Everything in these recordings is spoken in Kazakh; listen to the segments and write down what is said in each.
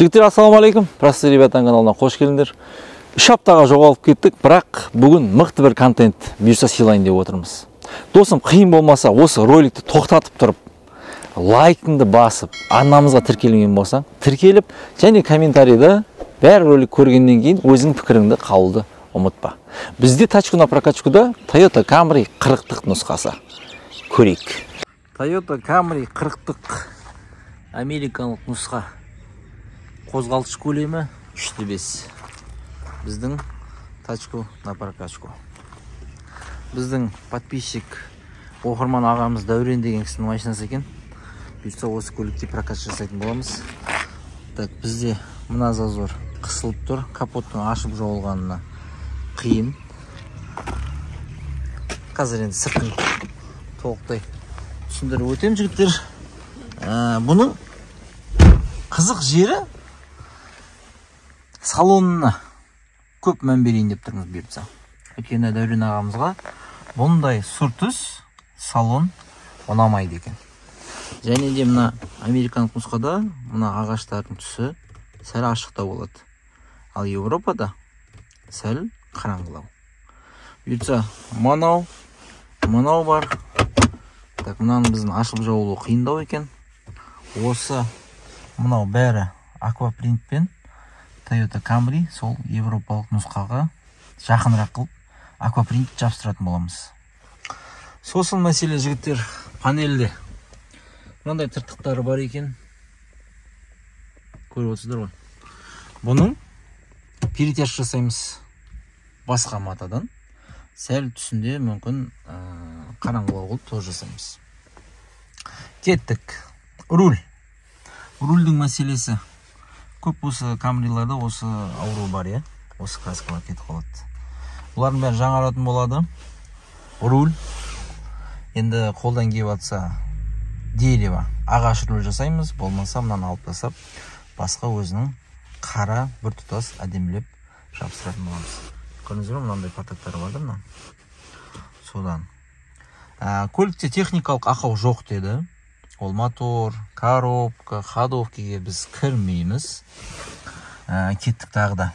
Жігіттер, ассалаумалейкум. Простые ребята каналына қош келдіңдер. 3 аптаға жоғалып кеттік, бірақ бүгін мықты бір контент бұйырса сыйлайын деп отырмыз. Досым, қиын болмаса осы роликті тоқтатып тұрып, лайкыңды басып, арнамызға тіркелген болсаң, тіркеліп, және комментарийда бәр ролик көргеннен кейін өзің пікіріңді қалуды ұмытпа. Бізде тачку на прокачкуда Toyota Camry 40-тық нұсқасы. Көрейік. Toyota Camry 40-тық америкалық нұсқа. Қозғалтыш көлемі 3/5. Біздің тачку на прокачку. Біздің подписчик оқырман ағамыз Дәурен деген кісінің машинасы екен. Бұйырса осы көлікте прокат жасайтын боламыз. Так, бізде мына зазор қысылып тұр. Капоттың ашып жауылғанына қиын. Қазір енді сыртын толықтай түсіндіріп өтем, жігіттер. Бұның қызық жері салонына көп мән берейін деп тұрмыз бұйыртса. Өйткені Дәурен ағамызға бұндай сұр түс салон ұнамайды екен. Және де мына американдық нұсқада мына ағаштардың түсі сәл ашықтау болады. Ал Европада сәл қараңғылау. Бұйыртса мынау бар. Так, мынаны біздің ашылып жауылу қиындау екен. Осы мынау бәрі аквапринтпен Toyota Camry сол европалық нұсқаға жақынырақ қылып аквапринт жабыстыратын боламыз. Сосын мәселе, жігіттер, панельде мынандай тыртықтары бар екен. Көріп отырсыздар ғой. Бұның перетяж жасаймыз басқа матадан. Сәл түсінде мүмкін қараңғылау қылып тоз жасаймыз. Кеттік. Рульдің мәселесі. Көп осы Камриларда осы ауру бар, е? Осы краскалар кетіп қалады. Бұлардың бәрі жаңаратын болады. Руль. Енді қолдан келіп атса дерево ағаш руль жасаймыз. Болмаса мынаны алып тастап, басқа өзінің қара біртұтас әдемілеп жабыстыратын боламыз. Көрдіңіздер ме, мынандай патактары бар да мына. Содан. Көлікте техникалық ақау жоқ деді. Ол мотор, коробка, ходовкеге біз кірмейміз. Кеттік тағы да.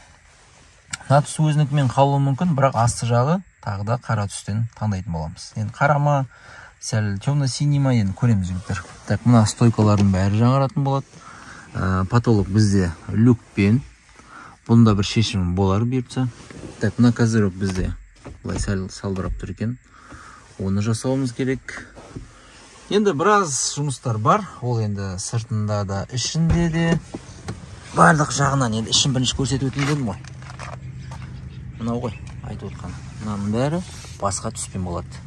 Мына түс өзінікімен қалуы мүмкін, бірақ асты жағы тағы да қара түстен таңдайтын боламыз. Енді қарама, сәл темно-синий ма, енді көреміз, жігіттер. Так, мына стойкалардың бәрі жаңаратын болады. Потолок бізде люкпен. Бұнда бір шешім болар бұйыртса. Так, мына козырек бізде былай сәл салбырап тұр екен. Оны жасауымыз керек. Енді біраз жұмыстар бар. Ол енді сыртында да, ішінде де барлық жағынан. Енді ішін бірінші көрсетіп өтейін дедім ғой. Мынау ғой, айтып отқан. Мынаның бәрі басқа түспен болады.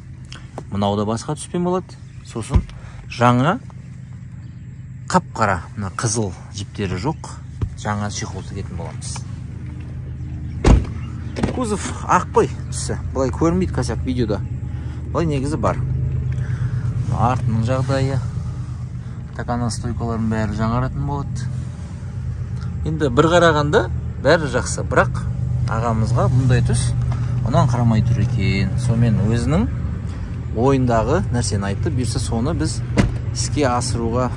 Мынау да басқа түспен болады. Сосын жаңа қап-қара, мына қызыл жіптері жоқ, жаңа чехол тігетін боламыз. Кузов ақ қой түсі. Бұлай көрінбейді косяк видеода. Бұлай негізі бар. Артының жағдайы. Такана стойкалардың бәрі жаңаратын болады. Енді бір қарағанда бәрі жақсы, бірақ ағамызға бұндай түс онан қарамай тұр екен. Сонымен өзінің ойындағы нәрсені айтты. Бұйырса соны біз іске асыруға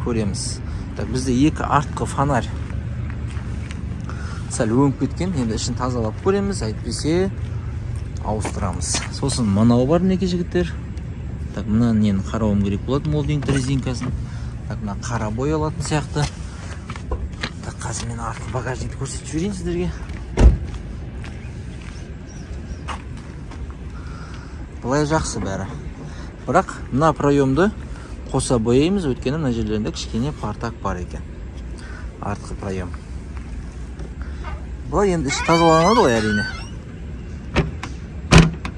көреміз. Бізде екі артқы фонарь сәл өңіп кеткен. Енді ішін тазалап көреміз, әйтпесе ауыстырамыз. Сосын мынау бар неке, жігіттер. Так, мына нені қарауым керек болады, молдинг резинкасын. Так, мына қара боялатын сияқты. Так, қазір мен артқы багажникті көрсетіп жіберейін сіздерге. Бұлай жақсы бәрі. Бірақ мына проемді қоса бояймыз, өткені мына жерлерінде кішкене партак бар екен. Артқы проем. Бұлай енді іші тазаланады ғой, әрине.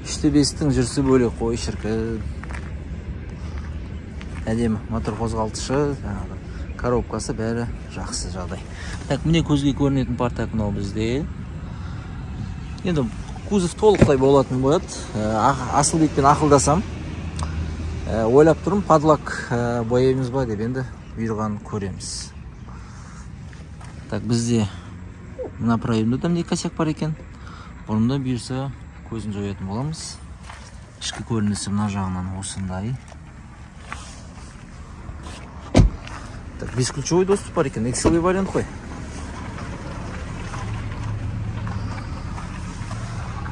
3/5-тің жүрісі бөлек қой, шіркін. Әдемі мотор қозғалтышы, коробкасы бәрі жақсы жағдай. Так, міне көзге көрінетін партак мынау бізде. Енді кузов толықтай болатын болады. Асылбекпен ақылдасам. Ойлап тұрмын, подлак бояймыз ба деп, енді бұйырғанын көреміз. Так, бізде мына проемді да міне косяк бар екен. Бұрында бұйырса көзін жоятын боламыз. Ішкі көрінісі мына жағынан осындай. Так, бесключевой доступ бар екен, XLA вариант қой.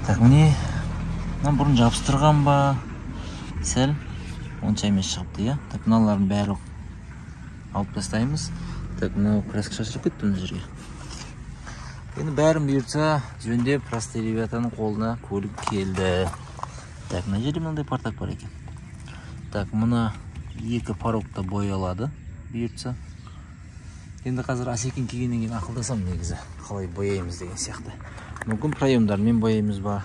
Так, міне бұрын жабыстырған ба, сәл онша емес шығыпты, иә. Так, мыналарын бәрі алып тастаймыз. Так, мынау краска шашылып кетті мына жерге. Енді бәрін бұйыртса жөндеп, простой ребятаның қолына көлік келді. Так, мына жерде мынандай партак бар екен. Так, мына екі порогта боялады бұйыртса. Енді қазір Асекең келгеннен кейін ақылдасам негізі, қалай бояймыз деген сияқты. Мүмкін проемдармен бояймыз ба.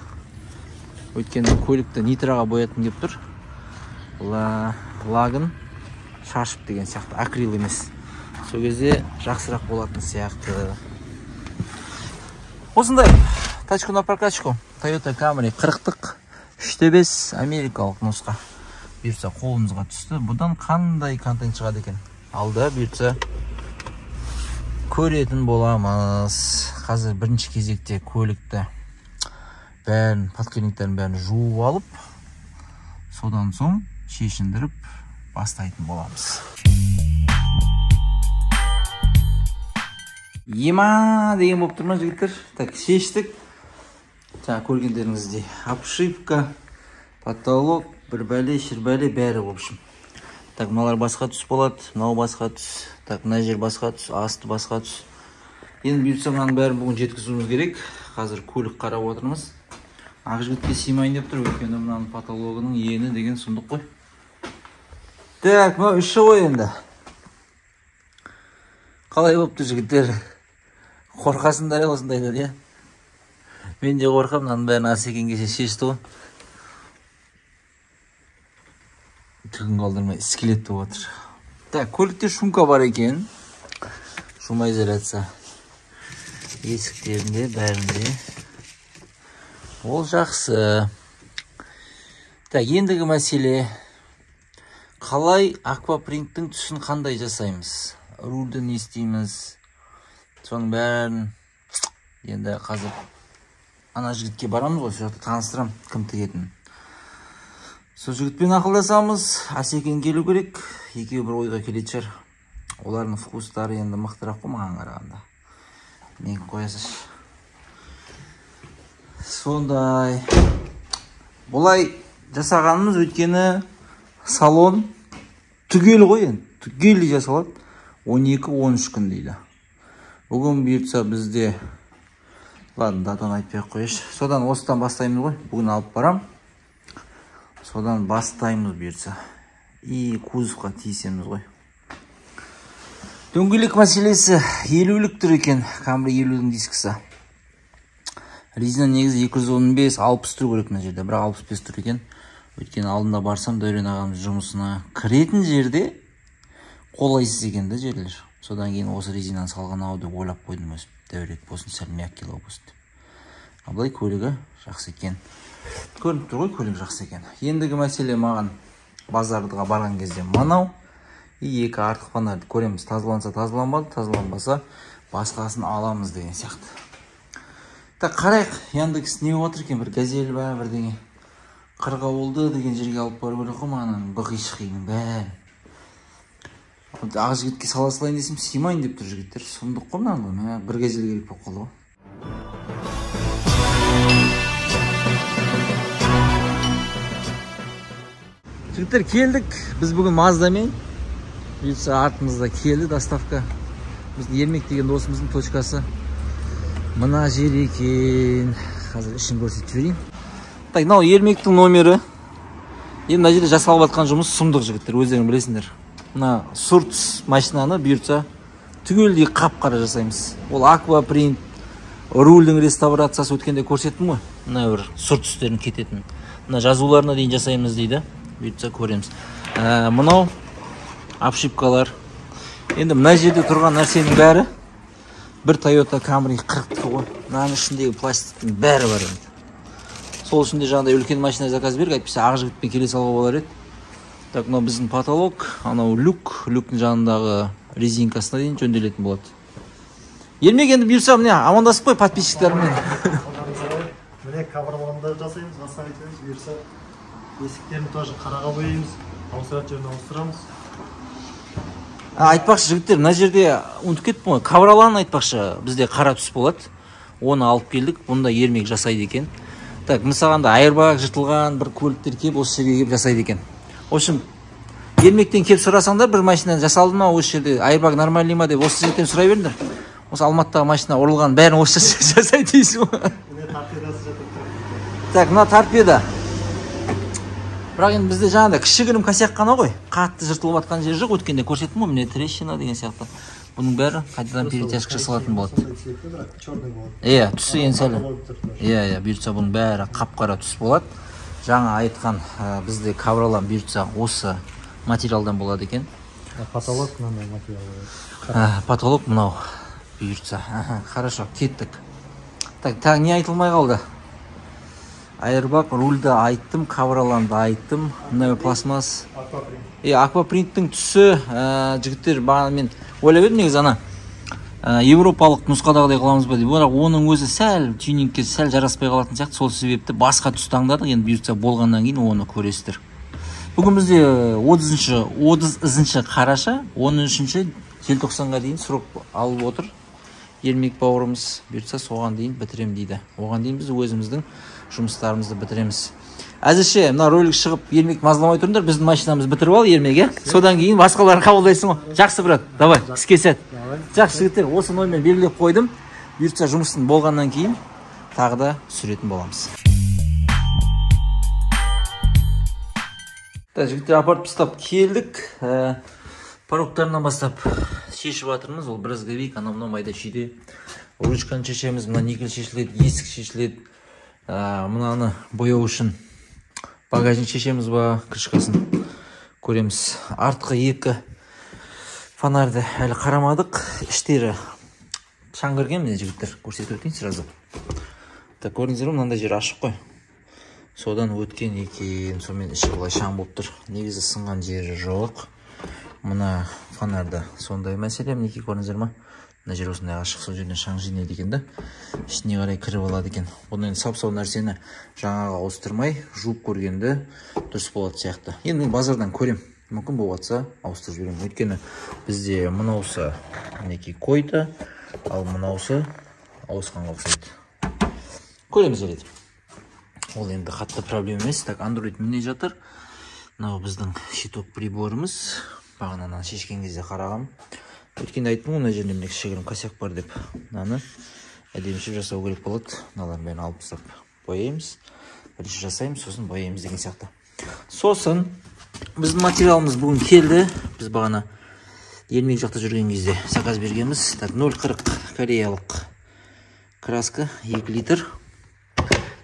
Өйткені көлікті нитроға боятын деп тұр. Лагын шашып деген сияқты, акрил емес. Сол кезде жақсырақ болатын сияқты. Осындай тачку на прокачку Toyota Camry 40-тық 3.5 америкалық нұсқа бұйыртса қолымызға түсті. Бұдан қандай контент шығады екен? Алда бұйыртса көретін боламыз. Қазір бірінші кезекте көлікті бәрін, подқилингтерін бәрін жуып алып, содан соң шешіндіріп бастайтын боламыз. Ема деген болып тұрма жігіттер. Так, шештік. Жаңа көргендеріңіздей обшивка, потолок, бір бәле, шірбәле бәрі в общем. Так, мыналар басқа түс болады, мынау басқа түс. Так, мына жер басқа түс, асты басқа түс. Енді бұйыртса мынаның бәрін бүгін жеткізуіміз керек. Қазір көлік қарап отырмыз. Ақ жігітке сыймайын деп тұр, өйткені мынаның потологының ені деген сұмдық қой. Так, мынау іші ғой енді. Қалай болыпты жігіттер? Қорқасындар осындайлар, иә? Мен де қорқам, мынаның бәрін Асекең кеше шешті ғой. Түгін қалдырмай скелетті отыр. Так, көлікте шумка бар екен. Шумоизоляция есіктерінде, бәрінде. Ол жақсы. Так, ендігі мәселе. Қалай аквапринттің түсін қандай жасаймыз? Рульді не істейміз? Соның бәрін енді қазір ана жігітке барамыз ғой, сол жақта таныстырам кім тігетін. Сол жігітпен ақылдасамыз, Асекең келу керек, екеуі бір ойға келетін шығар. Олардың вкустары енді мықтырақ қой маған қарағанда. Мен қоясыз. Сондай. Бұлай жасағанымыз өйткені салон түгел ғой енді. Түгел жасалады. 12-13 күн дейді. Бүгін бұйыртса бізде, ладно, датаны айтпай қойшы. Содан осыдан бастаймыз ғой. Бүгін алып барам. Содан бастаймыз бұйыртса. И кузовқа тиісеміз ғой. Дөңгелек мәселесі 50-лік тұр екен. Camry 50-дің дискісі. Резина негізі 215-60 тұр керек мына жерде. Бірақ 65 тұр екен. Өйткені алдында барсам Дәурен ағамыз жұмысына кіретін жерде қолайсыз екен де жерлер. Содан кейін осы резинаны салған ау деп ойлап қойдым өзім. Дәурет болсын, сәл мягкилау болсын деп. Абылай көлігі жақсы екен. Көрініп тұр ғой, көлік жақсы екен. Ендігі мәселе маған базарға барған кезде мынау и екі артық фонарьды көреміз. Тазаланса тазаланбады, тазаланбаса басқасын аламыз деген сияқты. Так, қарайық, Яндекс не отыр екен, бір газель ба, бірдеңе. Қырғауылды деген жерге алып бару керек қой маған бұқи-шықиның бәрін. Ақ жігітке сала салайын десем, сыймайын деп тұр жігіттер. Сұмдық қой мынаны, бір газель керек болып қалды ғой. Жігіттер, келдік. Біз бүгін Маздамен. Бұйыртса артымызда келді доставка. Біздің Ермек деген досымыздың точкасы. Мына жер екен. Қазір ішін көрсетіп жіберейін. Так, мынау Ермектің номері. Енді мына жерде жасалып жатқан жұмыс сұмдық жігіттер, өздерің білесіңдер. Мына сұртыс машинаны бұйыртса түгелдей қап-қара жасаймыз. Ол аквапринт, рульдің реставрациясы өткенде көрсеттім ғой. Мына бір сұртыстерін кететін. Мына жазуларына дейін жасаймыз дейді. Бұйыртса көреміз. Мынау обшивкалар. Енді мына жерде тұрған нәрсенің бәрі бір Toyota Camry 40-тық ғой. Мынаның ішіндегі пластиктің бәрі бар енді. Сол үшін де жаңағыдай үлкен машина заказ беріп, әйтпесе ақ жігітпен келе салуға болар еді. Так, мынау біздің потолок, анау люктің жанындағы резинкасына дейін жөнделетін болады. Ермек, енді бұйырса міне амандасып қой подписчиктермен. Міне кабарланды жасаймыз, ғасыр айтамыз, бұйырса есіктерін тоже қараға бояймыз, ауыстырат жерін ауыстырамыз. Айтпақшы жігіттер, мына жерде ұмытып кеттім ғой, кавролан айтпақшы, бізде қара түс болады. Оны алып келдік, бұнда ермек жасайды екен. Так, мысалғанда айырбақ жыртылған бір көліктер келіп осы жерге келіп жасайды екен. В общем, ермектен келіп сұрасаңдар, бір машина жасалды ма, осы жерде айырбақ нормальный ма деп осы жерден сұрай беріңдер. Осы Алматыдағы машина ұрылған бәрін осы жерде жасайды дейсіз ғой. Так, мына торпеда. Бірақ енді бізде жаңағыдай кішігірім косяк қана ғой. Қатты жыртылып жатқан жер жоқ. Өткенде көрсеттім ғой, міне трещина деген сияқты. Бұның бәрі қайтадан перетяжка жасалатын болады. Иә, түсі ең сәлі. Иә, бұйыртса бұның бәрі қап-қара түс болады. Жаңа айтқан бізде кавролан бұйыртса осы материалдан болады екен. Потолок мынандай материал. Потолок мынау бұйыртса. Хорошо, кеттік. Так, не айтылмай қалды? Айырбақ, рульді айттым, кавроланды айттым, мынау пластмасс. Аквапринттің түсі, жігіттер бағана мен ойлап едім негізі ана европалық нұсқадағыдай қыламыз ба деп. Бірақ оның өзі сәл тюнингке сәл жараспай қалатын сияқты, сол себепті басқа түс таңдадық. Енді бұйыртса болғаннан кейін оны көресіздер. Бүгін бізде 30 қараша, 13 желтоқсанға дейін срок алып отыр. Ермек бауырымыз бұйыртса соған дейін бітірем дейді. Оған дейін біз өзіміздің жұмыстарымызды бітіреміз. Әзірше мына ролик шығып ермек мазаламай тұрыңдар, біздің машинамыз бітіріп ал ермек, содан кейін басқалар қабылдайсың ғой. Жақсы брат, давай, іске сәт. Жақсы жігіттер, осы номермен белгілеп қойдым. Бұйыртса жұмыстың болғаннан кейін тағы да түсіретін боламыз. Жігіттер, апарып тастап келдік. Порогтарынан бастап шешіп жатырмыз. Ол брызговик, анау майда шүйде. Ручканы шешеміз, мына никель шешіледі, есік шешіледі. Мынаны бояу үшін багажник шешеміз ба, крышкасын көреміз. Артқы екі фонарды әлі қарамадық. Іштері шаң кірген, міне жігіттер, көрсетіп өтейін сразу. Так, көрдіңіздер ме, мынандай жер ашық қой. Содан өткен екен, сонымен іші былай шаң болып тұр. Негізі сынған жері жоқ. Мына фонарда сондай мәселе, мінекей көрдіңіздер ме? Мына жер осындай ашық, сол жерден шаң жинайды екен да. Ішіне қарай кіріп алады екен. Бұны енді сап-сау нәрсені жаңаға ауыстырмай, жуып көргенді дұрыс болады сияқты. Енді мен базардан көрем. Мүмкін болатса ауыстырып жіберем. Өйткені бізде мынаусы мінекей койды, ал мынаусы ауысқанға ұқсайды. Көреміз еледі. Ол енді қатты проблема емес. Так, Android міне жатыр. Мынау біздің щиток приборымыз. Бағананы шешкен кезде қарағам. Өткенде айттым ғой, мына жерінде міне кішігірім косяк бар деп. Мынаны әдемішіп жасау керек болады. Мыналарын бәрін алып тастап бояймыз. Бірінші жасаймыз, сосын бояймыз деген сияқты. Сосын біздің материалымыз бүгін келді. Біз бағана ермек жақта жүрген кезде заказ бергенбіз. Так, 0,40 кореялық краска, 2 литр.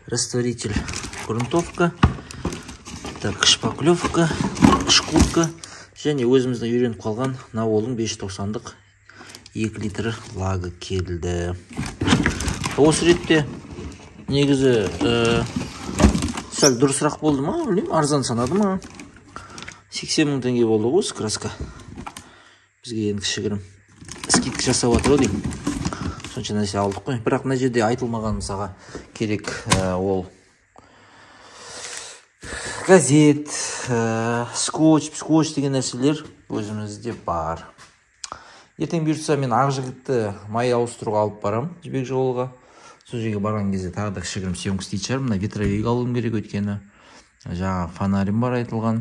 Растворитель, грунтовка. Так, шпаклевка, шкурка. Және өзіміздің үйреніп қалған Наволың 590-дық 2 литр лагы келді. Осы ретте негізі сәл дұрысырақ болды ма? Білмеймін, арзан санады ма? 80 мың теңге болды ғой осы краска. Бізге енді кішігірім скидка жасап жатыр деймін. Сонша нәрсе алдық қой. Бірақ мына жерде айтылмаған мысалға керек ол газет, скотч деген нәрселер өзімізде бар. Ертең бұйыртса мен ақ жігітті май ауыстыруға алып барам жібек жолға. Сол жерге барған кезде тағы да кішігірім съемка істейтін шығармын. Мына ветровик алуым керек, өйткені жаңа фонарим бар айтылған.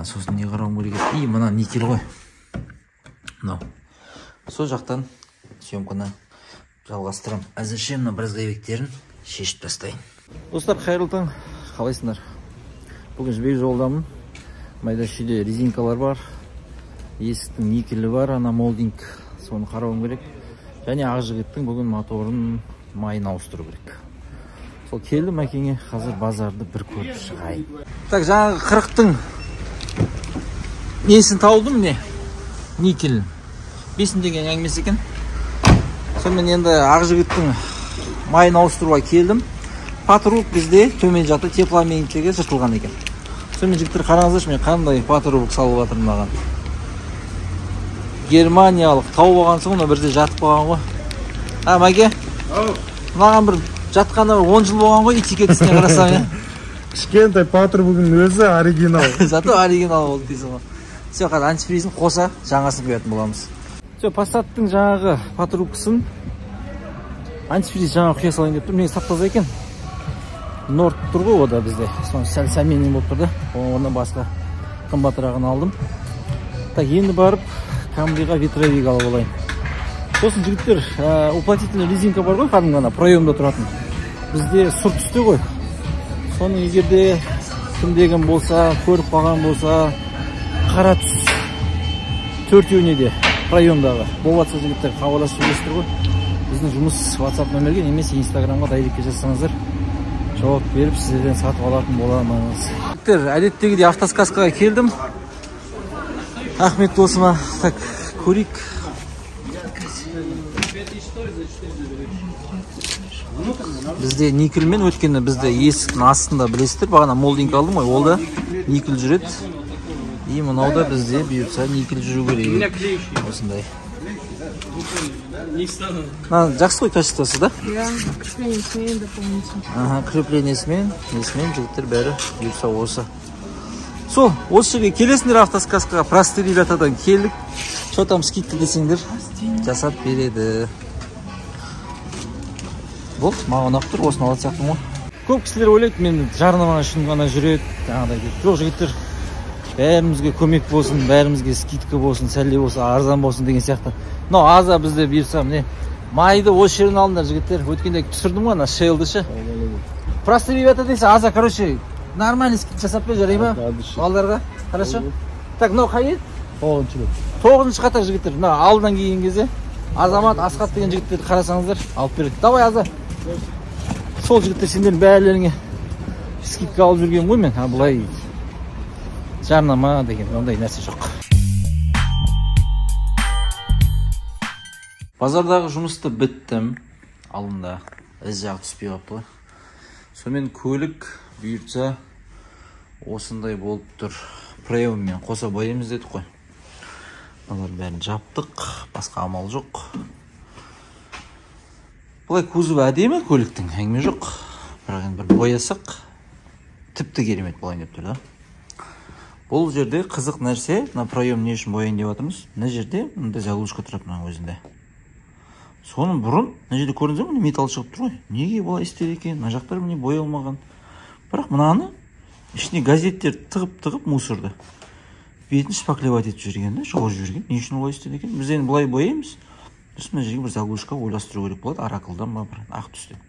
Сосын не қарауым керек еді. И мына никель ғой. Мынау. Сол жақтан съемканы жалғастырам. Әзірше мына брызговиктерін шешіп тастайын. Достар, қайырлы таң. Қалайсыңдар? Бүгін жібек жолдамын. Майда шүйде резинкалар бар. Есіктің никелі бар, ана молдинг. Соны қарауым керек. Және ақ жігіттің бүгін моторын майын ауыстыру керек. Сол келді мәкеңе, қазір базарды бір көріп шығайын. Так, жаңағы 40-тың несін тауылдым не? Никелін. 5 деген әңгімесі екен. Сонымен енді ақ жігіттің майын ауыстыруға келдім. Патрубок бізде төмен жақта теплообменниктегі жыртылған екен. Сонымен жігіттер қараңыздаршы, мен қандай патрубок салып жатырмын маған. Германиялық тауып алғансың ғой, бірде жатып қалған ғой. Мәке? Маған бір жатқаны 10 жыл болған ғой, этикетісіне қарасам, Кішкентай патрубогың өзі оригинал. Зато оригинал болды дейсің ғой. Сол қазір антифризін қоса жаңасын құятын боламыз. Passаттың жаңағы патрубкасын антифриз жаңа құя салайын деп тұр. Міне сап-таза екен. Норд тұр ғой ода бізде. Соны сәл-сәлменен болып тұрды. Оны басқа қымбатырағын алдым. Енді барып Камриға ветровик алып алайын. Сосын жігіттер, уплотительный резинка бар ғой, кәдімгі ана проемда тұратын. Бізде сұр түсті ғой. Соны егерде кімдеген болса, көріп қалған болса, қара түс төртеуіне де проемдағы болатса жігіттер хабарласып жүресіздер ғой. Біздің жұмыс WhatsApp нөмерге немесе Instagramға дайректке жазсаңыздар, жауап беріп сіздерден сатып алатын боламыз. Жігіттер, әдеттегідей автосказкаға келдім. Ахмет досыма так көрейік. Бізде никельмен өткенде бізде есіктің астында білесіздер, бағана молдинг алдым ғой, ол да никель жүреді. И мынауда бізде бұйыртса никель жүру керек. Осындай. Жақсы ғой качествосы, да? Да, креплениясымен дополнительно. Креплениясымен, несімен жігіттер бәрі бұйыртса осы. Сол, осы жерге келесіңдер автосказкаға, просты ребятадан келдік. Что там скидка десеңдер, жасап береді. Бол, маған ұнап тұр, осыны алат сияқтым ғой. Көп кісілер ойлайды, мен жарнама үшін ғана жүреді. Жоқ жігіттер, бәрімізге көмек болсын, бәрімізге скидка болсын, сәлде болсын, арзан болсын деген сияқты. Но аза бізде бұйырса, міне майды осы жерін алыңдар жігіттер. Өткенде түсірдім ғой, ана шейлдышы. Просты ребята дейсі, аза, короче, нормальный скидка жасап бер, жарай ма? Балдарға, хорошо? Так, мынау қай еді? 9-шы қатар жігіттер. Мына алдынан келген кезде Азамат, Асқат деген жігіттерді қарасаңыздар, алып береді. Давай, Аза. Сол жігіттер сендердің бәлеріңе скидка алып жүрген ғой мен. Бұлай жарнама деген ондай нәрсе жоқ. Базардағы жұмысты біттім. Алында із жағы түспей қапты ғой. Сонымен көлік бұйыртса осындай болып тұр. Проеммен қоса боямыз дедік қой. Олар бәрін жаптық, басқа амал жоқ. Бұлай кузовы әдемі көліктің, әңгіме жоқ. Бірақ енді бір боясақ, тіпті керемет болайын деп тұр да. Бұл жерде қызық нәрсе, мына проем не үшін бояйын деп жатырмыз. Мына жерде мындай заглушка тұрады мына өзінде. Соның бұрын, мына жерде көрдіңіздер ме, металл шығып тұр ғой. Неге бұлай істеді екен? Мына жақтар міне боялмаған. Бірақ мынаны ішіне газеттер тығып мусорды. Бетін шпаклевать етіп жүрген да, жауып жүрген. Не үшін олай істеді екен? Біз енді бұлай бояймыз. Біз мына жерге бір заглушка ойластыру керек болады, арақылдан ба бір ақ түстен.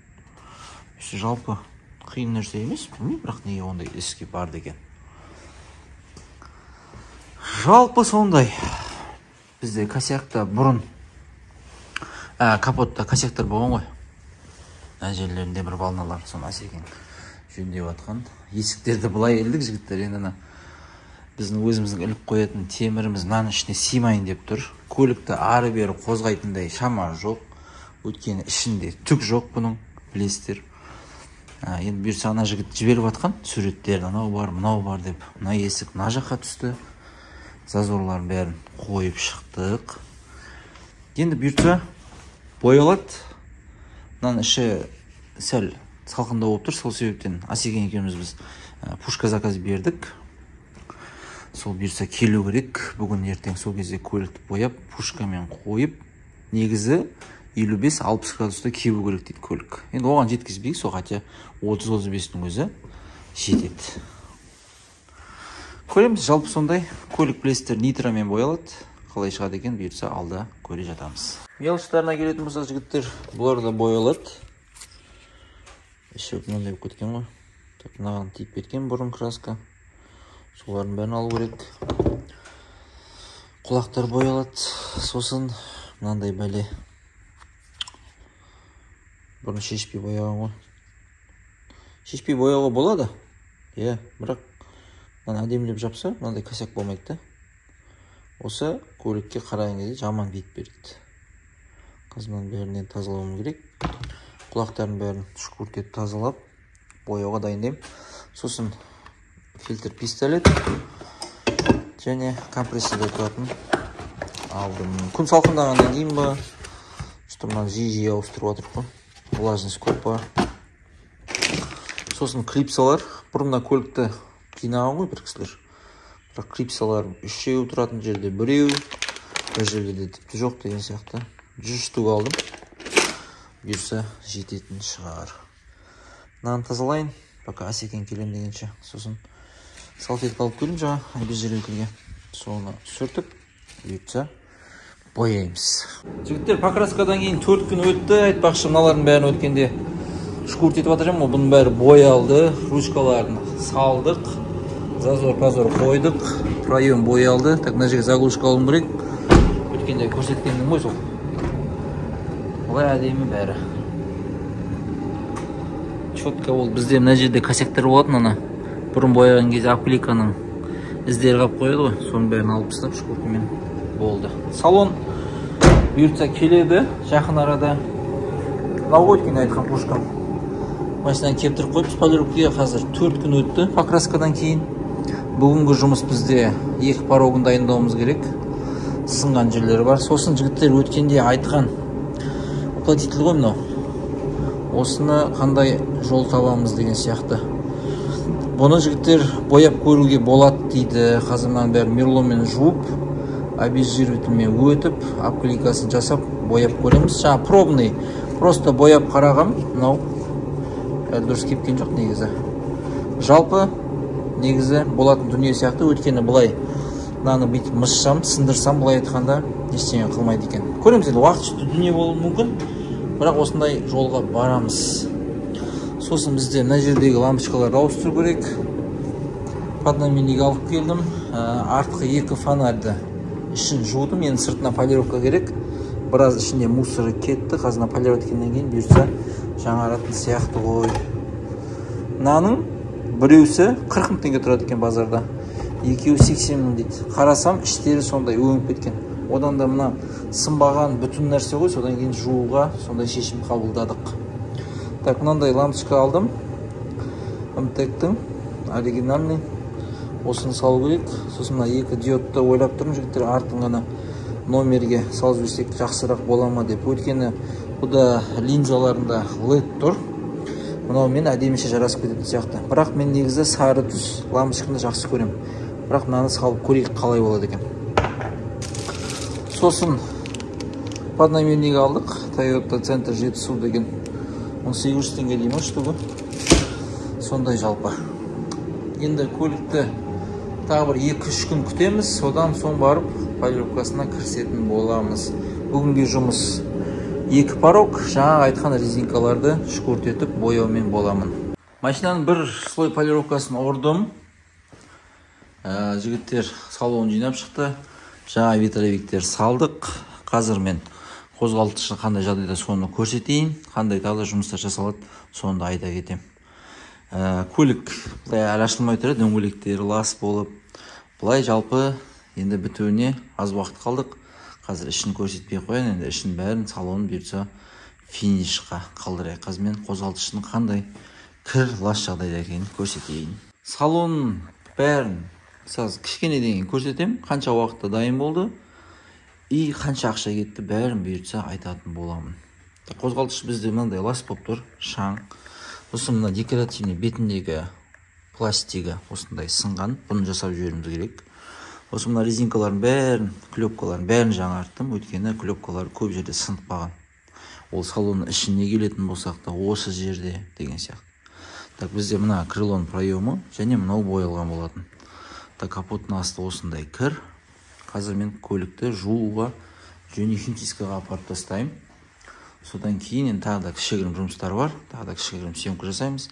Үсі жалпы қиын нәрсе емес, білмеймін, бірақ неге ондай іске барды екен. Жалпы сондай. Бізде косякта бұрын капотта косяктар болған ғой. Мына жерлерінде бір балналар, соны Асекең жөндеп жатқан. Есіктерді былай елдік жігіттер, енді біздің өзіміздің іліп қоятын теміріміз мынаның ішіне сыймайын деп тұр. Көлікті ары бері қозғайтындай шама жоқ. Өйткені ішінде түк жоқ бұның, білесіздер. Енді бұйырса ана жігіт жіберіп жатқан суреттерді, анау бар, мынау бар деп. Мына есік мына жаққа түсті. Зазорларын бәрін қойып шықтық. Енді бұйырса боялады. Мынаның іші сәл салқында болып тұр. Сол себептен Асекең екеуміз біз пушка заказ бердік. Сол бұйырса келу керек. Бүгін ертең сол кезде көлікті бояп, пушкамен қойып, негізі 55-60 градуста кебу керек дейді көлік. Енді оған жеткізбейік, сол қатя 30-35-дің өзі жетеді. Көреміз, жалпы сондай. Көлік білесіздер нитромен боялады. Қалай шығады екен, бұйырса алда көре жатамыз. Мелочтарына келетін болса жігіттер, бұлар да боялады. Іші мынандай болып кеткен ғой. Мынаған тиіп кеткен бұрын краска. Солардың бәрін алу керек. Құлақтар боялады. Сосын мынандай бәле. Бұрын шешпей бояған ғой. Шешпей бояуға болады. Бірақ мынаны әдемілеп жапса, мынандай косяк болмайды да. Осы көлікке қараған кезде жаман бет береді. Қазір бәрінен тазалауым керек. Құлақтарын бәрін шүкіртеп тазалап, бояуға дайындаймын. Сосын фильтр пистолет және компрессорда тұратын алдым. Күн салқындағаннан кейін ба, что мынаны жиі ауыстырып отырып қой. Влажность көп па. Сосын клипсалар. Бұрында көлікті жинаған ғой бір кісілер. бірақ клипсалар үшеу тұратын жерде біреу, бір жерде тіпті жоқ деген сияқты. 100 штук алдым. Бұйырса жететін шығар. Мынаны тазалайын, пока Асекең келем дегенше. Сосын салфетка алып келдім жаңа обезжирителге. Соны сүртіп, бұйырса бояймыз. Жігіттер, покраскадан кейін 4 күн өтті. Айтпақшы, мыналардың бәрін өткенде шкурт етіп жатырмын. Бұның бәрі боялды, ручкаларын салдық, зазор-пазор қойдық, проем боялды. Так, мына жерге заглушка алуым керек. Өткенде көрсеткенім ғой сол. Олай әдемі бәрі. Четко болды. Бізде мына жерде косяктар болатын, ана бұрын бояған кезде апликаның іздері қалып қояды ғой. Соның бәрін алып тастап шкуркамен болды. Салон бұйыртса келеді жақын арада. Мынау ғой өткенде айтқан пушкам. Машинаны кептіріп қойып, полировкаға қазір 4 күн өтті покраскадан кейін. Бүгінгі жұмыс бізде 2 порогын дайындауымыз керек. Сынған жерлері бар. Сосын жігіттер өткенде айтқан уплотитель ғой мынау. Осыны қандай жол табамыз деген сияқты. Бұны жігіттер бояп көруге болады дейді. Қазір мынаның бәрін мерлонмен жуып, обезжирительмен өтіп, апликасын жасап бояп көреміз. Жаңа пробный, просто бояп қарағам. Мынау дұрыс кепкен жоқ негізі. Жалпы негізі болатын дүние сияқты. Өткені былай мынаны бүйтіп мысшам, сындырсам, былай айтқанда ештеңе қылмайды екен. Көреміз енді, уақытша дүние болуы мүмкін, бірақ осындай жолға барамыз. Сосын бізде мына жердегі лампочкаларды ауыстыру керек. Поднамениге алып келдім. Артқы 2 фонарьды ішін жудым. Енді сыртына полировка керек. Біраз ішінде мусоры кетті. Қазір полировать еткеннен кейін бұйырса жаңаратын сияқты ғой. Мынаның біреусі 40 мың теңге тұрады екен базарда. Екеуі 80 мың дейді. Қарасам, іштері сондай өңіп кеткен. Одан да мына сынбаған бүтін нәрсе ғой, содан кейін жууға сондай шешім қабылдадық. Так, мынандай лампочка алдым. МТЭК-тің оригинальный. Осыны салу керек. Сосын мына 2 диодты ойлап тұрмын, жігіттер, артын ғана номерге салып жіберсек жақсырақ бола ма деп. Өйткені бұда линзаларында LED тұр. Мынаумен әдеміше жарасып кететін сияқты. Бірақ мен негізі сары түс лампочканы жақсы көрем. Бірақ мынаны салып көрейік қалай болады екен. Сосын поднамениге алдық. Toyota Center 7 деген 1800 теңге деймін штугы. Сондай жалпы. Енді көлікті тағы бір 2-3 күн күтеміз. Содан соң барып полировкасына кірісетін боламыз. Бүгінгі жұмыс 2 порог, жаңа айтқан резинкаларды шкурт етіп бояумен боламын. Машинаның бір слой полировкасын ұрдым. Жігіттер салон жинап шықты. Жаңа ветровиктер салдық. Қазір мен қозғалтқышын қандай жағдайда соны көрсетейін. Қандай тағы жұмыстар жасалады, соны айта кетем. Көлік әлі ашылмай тұр, дөңгелектері лас болып. Бұлай жалпы енді бітуіне аз уақыт қалдық. Қазір ішін көрсетпей қоян, енді ішін бәрін салонын бұйырса финишқа қалдырайық. Қазір мен қозғалтқышының қандай кір лас жағдайда екенін көрсетейін. Салонын бәрін кішкене деген көрсетем, қанша уақытта дайын болды и қанша ақша кетті, бәрін бұйырса айтатын боламын. Қозғалтқыш бізде мынандай лас болып тұр, шаң. Осы мына декоративный бетіндегі пластигі осындай сынған, бұны жасап жіберуіміз керек. Осы мына резинкалардың бәрін, клепкаларын бәрін жаңарттым, өйткені клепкалар көп жерде сынып қалған. Ол салонның ішіне келетін болсақ та осы жерде деген сияқты. Так, бізде мына крылон проемы және мынау боялған болатын. Так, капоттың асты осындай кір. Қазір мен көлікті жууға және химчисткаға апарып тастаймын. Содан кейін тағы да кішігірім жұмыстар бар, тағы да кішігірім съемка жасаймыз.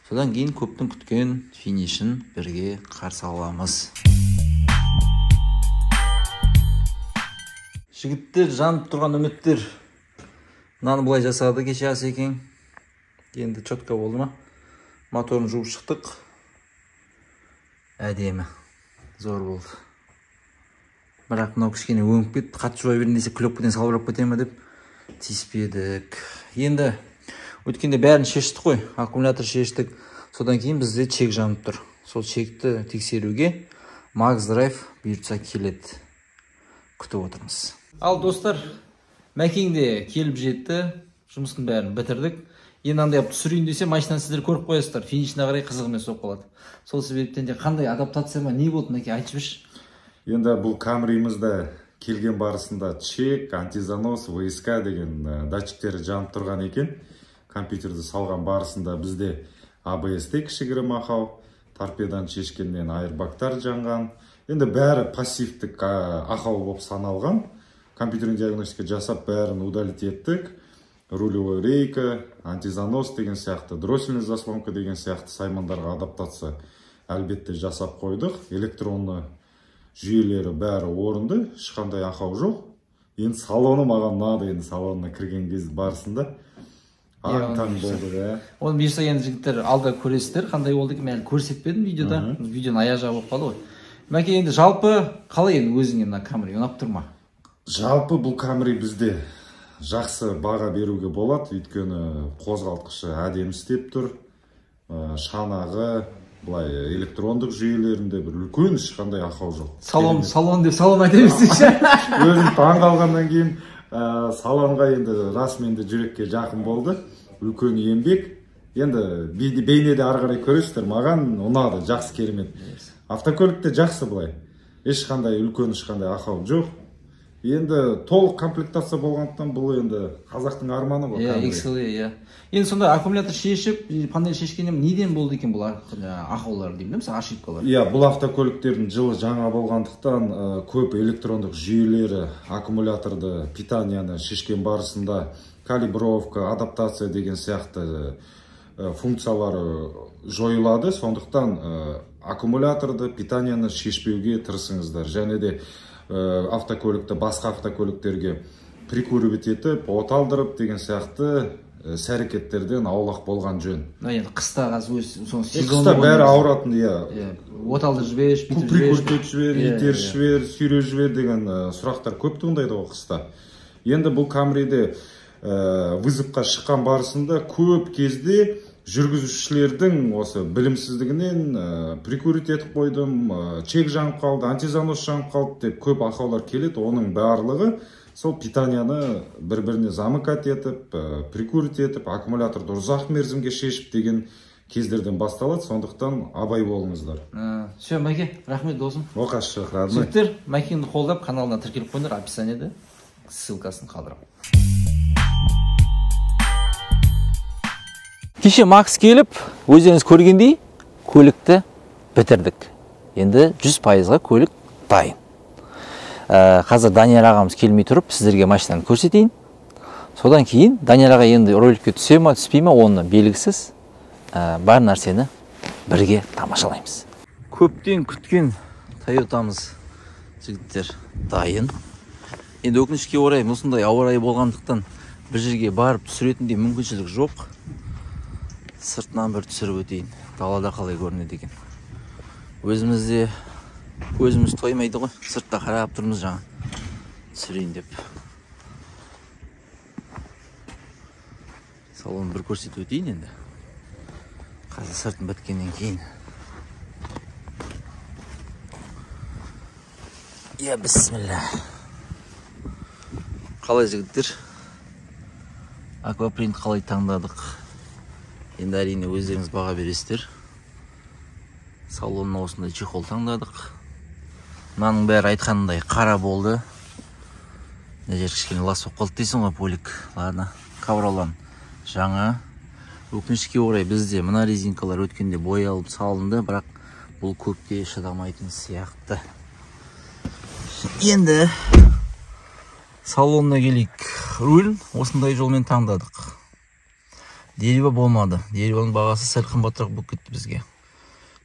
Содан кейін көптің күткен финишін бірге қарсы аламыз. Жігіттер, жанып тұрған үміттер. Мынаны бұлай жасады кеше Асекең. Енді четко болды ма? Моторын жуып шықтық. Әдемі. Зор болды. Бірақ мынау кішкене өңіп кетті. Қатты жуа берін десе клепкадан салбырап кете ме деп тиіспедік. Енді өткенде бәрін шештік қой. Аккумулятор шештік. Содан кейін бізде чек жанып тұр. Сол чекті тексеруге Max Drive бұйыртса келеді. Күтіп отырмыз. Ал достар, Мәкең де келіп жетті. Жұмыстың бәрін бітірдік. енді андай түсірейін десе машинаны сіздер көріп қоясыздар, финишіне қарай қызық емес болып қалады. Сол себептен де қандай адаптация ма, не болды, Мәке, айтып жүрші. Енді бұл Камрийімізді келген барысында чек, антизанос, ВСК деген датчиктері жанып тұрған екен. Компьютерді салған барысында бізде ABS-те кішігірім ақау, торпедан шешкеннен айырбактар жанған. Енді бәрі пассивтік ақау болып саналған. Компьютердің диагностика жасап бәрін удалить еттік. Рулевой рейка, антизанос деген сияқты, дроссельный заслонка деген сияқты саймандарға адаптация әлбетте жасап қойдық. Электронны жүйелері бәрі орынды, ешқандай ақау жоқ. Енді салоны маған ұнады, енді салонына кірген кез барысында аң-таң болды. Оны бұйырса енді жігіттер алда көресіздер, қандай болды екен, мен көрсетпедім видеода. Видеоның аяғы болып қалды ғой. Мәке, енді жалпы қалай енді өзіңе мына Камри ұнап тұр ма? Жалпы бұл Камри бізде жақсы баға беруге болады, өйткені қозғалтқышы әдемі істеп тұр. Шанағы, былай электрондық жүйелерінде бір үлкен ешқандай ақау жоқ. Салон деп салон айтамызшы. Өзім таң қалғаннан кейін салонға енді расымен де жүрекке жақын болды. Үлкен еңбек. Енді бейнеде ары қарай көресіздер, маған ұнады, жақсы, керемет. Автокөлікте жақсы былай. Ешқандай үлкен ешқандай ақау жоқ. Енді толық комплектация болғандықтан бұл енді қазақтың арманы ғой. XLE. Енді сонда аккумулятор шешіп, панель шешкеннен неден болды екен бұл ақаулар деймін, мысалы ошибкалар? Бұл автокөліктердің жылы жаңа болғандықтан көп электрондық жүйелері аккумуляторды, питанияны шешкен барысында калибровка, адаптация деген сияқты функциялары жойылады. Сондықтан аккумуляторды, питанияны шешпеуге тырысыңыздар. Және де автокөлікті басқа автокөліктерге прикурить етіп, от алдырып деген сияқты іс-әрекеттерден аулақ болған жөн. Енді қыста қыста бәрі ауыратын, от алдырып жібер, прикурить жібер, итер жібер, сүйре жібер деген сұрақтар көп туындайды ғой қыста. Енді бұл Камриде вызовқа шыққан барысында көп кезде жүргізушілердің осы білімсіздігінен прикурить етіп қойдым, чек жанып қалды, антизанос жанып қалды деп көп ақаулар келеді. Оның барлығы сол питанияны бір-біріне замыкать етіп, прикурить етіп, аккумуляторды ұзақ мерзімге шешіп деген кездерден басталады. Сондықтан абай болыңыздар. Все, Мәке, рахмет досым. Оқашы, радмет. Жігіттер, Мәкеңді қолдап каналына тіркеліп қойыңдар, описаниеде ссылкасын қалдырамын. Кеше Макс келіп, өздеріңіз көргендей, көлікті бітірдік. Енді 100%-ға көлік дайын. Қазір Данияр ағамыз келмей тұрып, сіздерге машинаны көрсетейін. Содан кейін Данияр аға енді роликке түсе ма, түспей ма, оны белгісіз. Бар нәрсені бірге тамашалаймыз. Көптен күткен Тойотамыз жігіттер дайын. Енді өкінішке орай, осындай ауа райы болғандықтан бір жерге барып түсіретіндей мүмкіншілік жоқ. Сыртынан бір түсіріп өтейін. Далада қалай көрінеді екен. Өзімізде көзіміз тоймайды ғой. Сыртта қарап тұрмыз жаңа. Түсірейін деп. Салон бір көрсетіп өтейін енді. Қазір сыртын біткеннен кейін. Бисмилля. Қалай жігіттер? Аквапринт қалай таңдадық? Енді әрине өздеріңіз баға бересіздер. Салонына осындай чехол таңдадық. Мынаның бәрі айтқанындай қара болды. Мына жер кішкене лас болып қалды дейсің ғой, полик. Ладно, Кавролан жаңа. Өкінішке орай бізде мына резинкалар өткенде боялып салынды, бірақ бұл көпке шыдамайтын сияқты. Енді салонына келейік. Руль осындай жолмен таңдадық. Дерево болмады. Деревоның бағасы сәл қымбатырақ болып кетті бізге.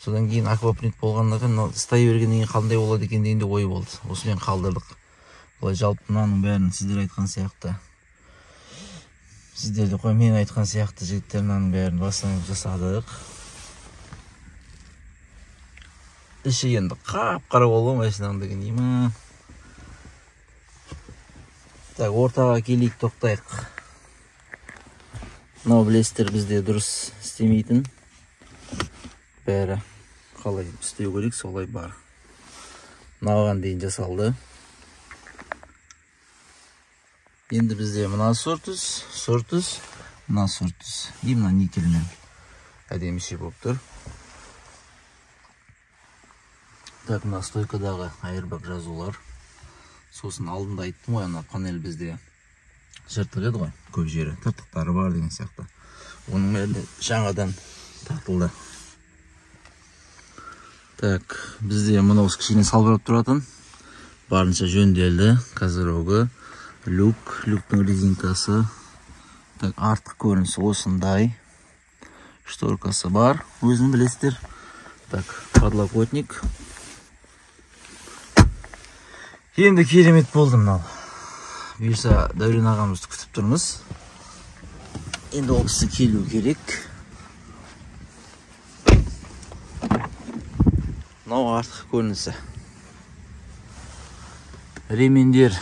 Содан кейін аквапринт болғандағы стай бергеннен кейін қандай болады екен дегенде ой болды. Осымен қалдырдық. Бұлай жалпы мынаның бәрін сіздер айтқан сияқты. Сіздерді қой, мен айтқан сияқты жігіттер мынаның бәрін бастан жасадық. Іші енді қап-қара болды машинаның деген деймін. Так, ортаға келейік, тоқтайық. Мынау білесіздер бізде дұрыс істемейтін. Бәрі қалай істеу керек, солай бар. Мынаған дейін жасалды. Енді бізде мына сортүз, Мына сүртіс. Именно никельмен. Әдеміше болып тұр. Так, мына стойкадағы Airbag жазулар. Сосын алдында айттым ғой, ана панель бізде жыртылады ғой, көп жері, тыртықтары бар деген сияқты. Оның әлі жаңадан тартылды. Так, бізде мынау кішкене салбырап тұратын. Барынша жөнделді. Қазір люктың резинкасы. Так, артық көрінісі осындай. Шторкасы бар, өзін білесіздер. Так, подлокотник. Енді керемет болды мынау. Бұйырса Дәурен ағамызды күтіп тұрмыз. Енді ол кісі келу керек. Мынау артық көрінісі. Ремендер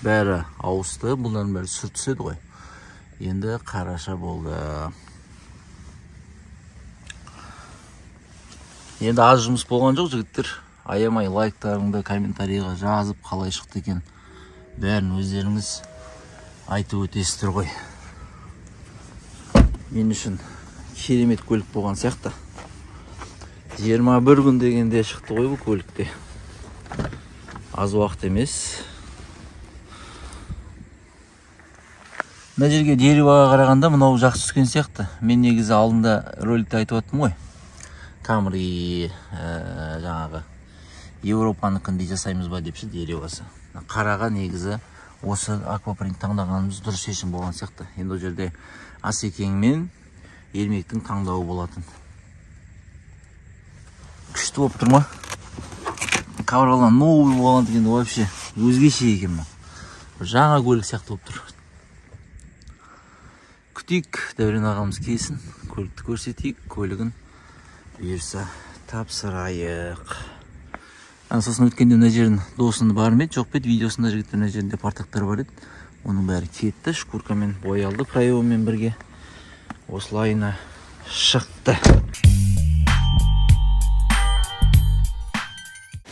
бәрі ауысты, бұлардың бәрі сүртіседі ғой. Енді қараша болды. Енді аз жұмыс болған жоқ, жігіттер. Аямай лайктарыңды комментарийға жазып, қалай шықты екен. Бәрін өздеріңіз айтып өтесіздер ғой. Мен үшін керемет көлік болған сияқты. 21 күн дегенде шықты ғой бұл көлікте. Аз уақыт емес. Мына жерге дереваға қарағанда мынау жақсы түскен сияқты. Мен негізі алдында роликте айтып өттім ғой. Camry жаңағы Европаныкіндей жасаймыз ба депші деревасы. Қараға негізі осы аквапринт таңдағанымыз дұрыс шешім болған сияқты. Енді ол жерде Асекең мен Ермектің таңдауы болатын. Күшті болып тұр ма? Кавралан новый болған дегенде вообще өзгеше екен ма? Жаңа көлік сияқты болып тұр. Күтейік, Дәурен ағамыз келсін, көлікті көрсетейік, көлігін бұйырса тапсырайық. Сосын өткенде мына жерін досыны бар ма еді, жоқ па еді, видеосында жігіттер мына жерінде партақтар бар еді. Оның бәрі кетті, шкуркамен боялды, краевымен бірге. Осылайына шықты.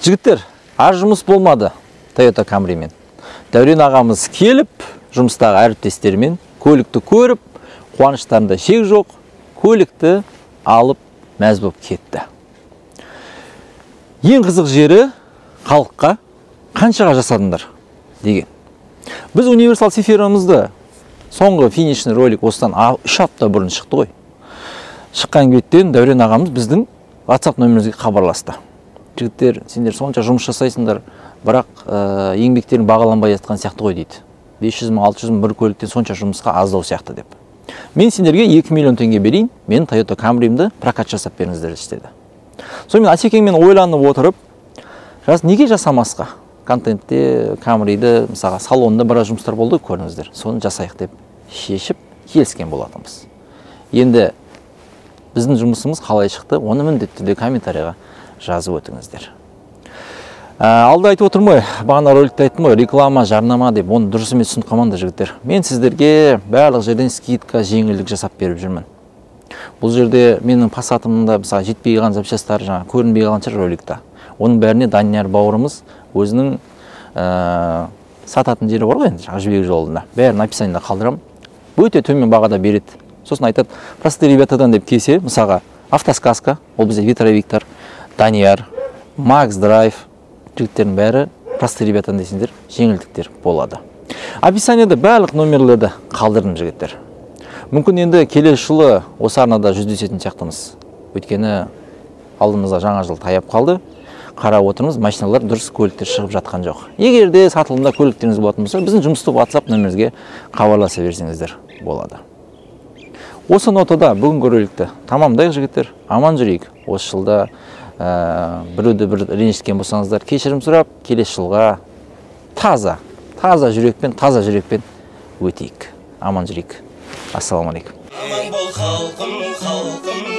Жігіттер, аз жұмыс болмады Toyota Camry'мен. Дәурен ағамыз келіп, жұмыстағы әріптестерімен көлікті көріп, қуаныштарында шек жоқ, көлікті алып мәз болып кетті. Ең қызық жері халыққа қаншаға жасадыңдар деген. Біз универсал Сефиромызды соңғы финишный ролик осыдан 3 апта бұрын шықты ғой. Шыққан беттен Дәурен ағамыз біздің WhatsApp нөмірімізге хабарласты. Жігіттер, сендер сонша жұмыс жасайсыңдар, бірақ еңбектерің бағаланбай жатқан сияқты ғой дейді. 500 мың, 600 мың бір көліктен сонша жұмысқа аздау сияқты деп. Мен сендерге 2 миллион теңге берейін, мен Toyota Camry'мді прокат жасап беріңіздер істеді. Сонымен Асекеңмен ойланып отырып, неге жасамасқа? Контентте Camry'ді, мысалға, салонында біраз жұмыстар болды, көріңіздер. Соны жасайық деп шешіп, келіскен болатынбыз. Енді біздің жұмысымыз қалай шықты, оны міндетті түрде комментарийға жазып өтіңіздер. Алда айтып отырмын ғой, бағана роликте айттым ғой, реклама, жарнама деп, оны дұрыс емес түсініп қалмаңдар жігіттер. Мен сіздерге барлық жерден скидка, жеңілдік жасап беріп жүрмін. Бұл жерде менің пассатымда мысалы жетпей қалған запчастары жаңа көрінбей қалған шығар роликта. Оның бәріне Данияр бауырымыз өзінің сататын жері бар ғой енді, Жібек жолында. Бәрін описаниеда қалдырамын. Өте төмен бағада береді. Сосын айтады, простые ребятадан деп келсе, мысалға автосказка, ол бізде ветровиктар, Данияр, Макс Драйв, жігіттердің бәрі простые ребятадан десеңдер, жеңілдіктер болады. Описаниеда барлық номерлерді қалдырдым жігіттер. Мүмкін енді келесі жылы осы арнада жүздесетін сияқтымыз. Өйткені алдымызда жаңа жыл таяп қалды. Қарап отырмыз, машиналар дұрыс көліктер шығып жатқан жоқ. Егер де сатылымда көліктеріңіз болатын болса, біздің жұмысты WhatsApp нөмірімізге хабарласа берсеңіздер болады. Осы нотада бүгінгі роликті тамамдайық жігіттер. Аман жүрейік. Осы жылда біреуді бір ренжіткен болсаңыздар, кешірім сұрап, келесі жылға таза жүрекпен өтейік. Аман жүрейік. Ассаламу алейкум. Аман бол халқым, халқым.